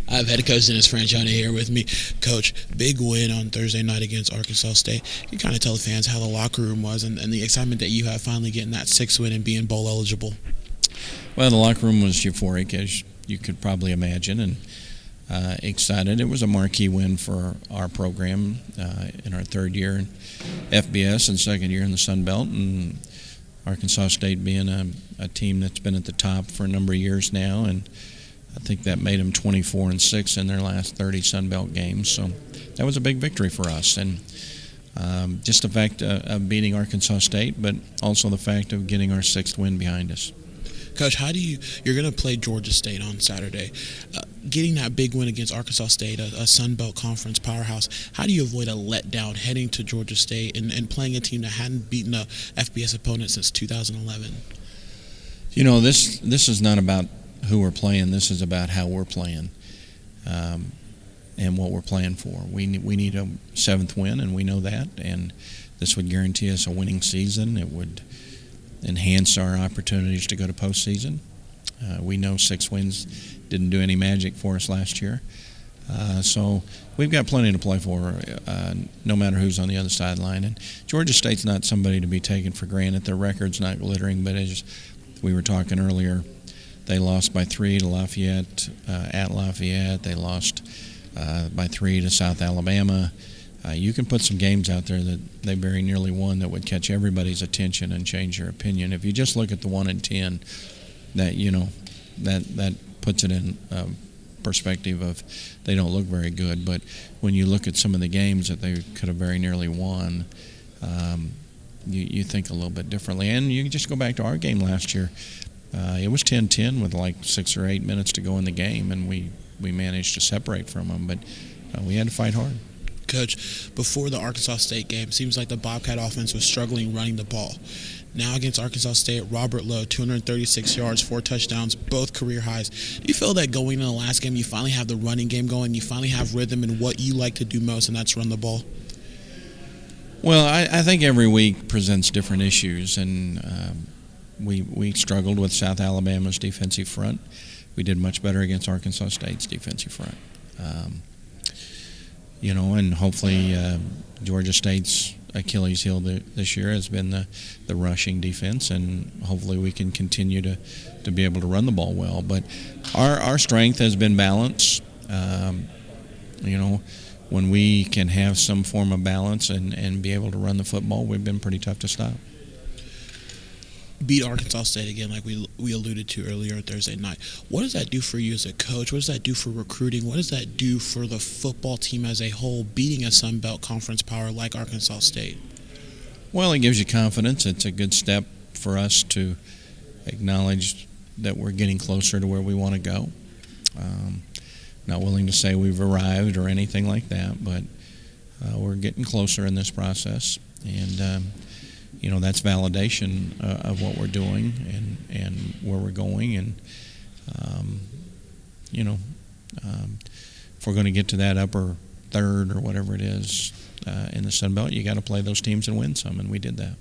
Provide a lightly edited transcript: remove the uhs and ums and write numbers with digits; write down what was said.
I have head coach Dennis Franchione here with me. Coach, big win on Thursday night against Arkansas State. You kind of tell the fans how the locker room was and the excitement that you have finally getting that sixth win and being bowl eligible. Well, the locker room was euphoric, as you could probably imagine, and excited. It was a marquee win for our program in our third year in FBS and second year in the Sun Belt, and Arkansas State being a team that's been at the top for a number of years now, and I think that made them 24-6 in their last 30 Sun Belt games. So that was a big victory for us, and just the fact of beating Arkansas State, but also the fact of getting our sixth win behind us. Coach, you're going to play Georgia State on Saturday. Getting that big win against Arkansas State, a Sun Belt Conference powerhouse, how do you avoid a letdown heading to Georgia State and playing a team that hadn't beaten a FBS opponent since 2011? You know, this is not about who we're playing. This is about how we're playing and what we're playing for. We need a seventh win, and we know that, and this would guarantee us a winning season. It would enhance our opportunities to go to postseason. We know 6 wins didn't do any magic for us last year. So we've got plenty to play for, no matter who's on the other sideline. And Georgia State's not somebody to be taken for granted. Their record's not glittering, but as we were talking earlier, they lost by 3 to Lafayette, at Lafayette. They lost by 3 to South Alabama. You can put some games out there that they very nearly won that would catch everybody's attention and change your opinion. If you just look at the 1-10, that puts it in perspective of they don't look very good. But when you look at some of the games that they could have very nearly won, you think a little bit differently. And you can just go back to our game last year. It was 10-10 with like 6 or 8 minutes to go in the game, and we managed to separate from them. But we had to fight hard. Coach, before the Arkansas State game, seems like the Bobcat offense was struggling running the ball. Now against Arkansas State, Robert Lowe, 236 yards, 4 touchdowns, both career highs. Do you feel that going in the last game, you finally have the running game going, you finally have rhythm in what you like to do most, and that's run the ball? Well, I think every week presents different issues, and we struggled with South Alabama's defensive front. We did much better against Arkansas State's defensive front. And hopefully Georgia State's Achilles heel this year has been the rushing defense, and hopefully we can continue to be able to run the ball well. But our strength has been balance. When we can have some form of balance and be able to run the football, we've been pretty tough to stop. Beat Arkansas State again, like we alluded to earlier on Thursday night. What does that do for you as a coach? What does that do for recruiting? What does that do for the football team as a whole, beating a Sun Belt Conference power like Arkansas State? Well, it gives you confidence. It's a good step for us to acknowledge that we're getting closer to where we want to go. Not willing to say we've arrived or anything like that, but we're getting closer in this process, and that's validation of what we're doing and where we're going. And, if we're going to get to that upper third or whatever it is in the Sun Belt, you got to play those teams and win some, and we did that.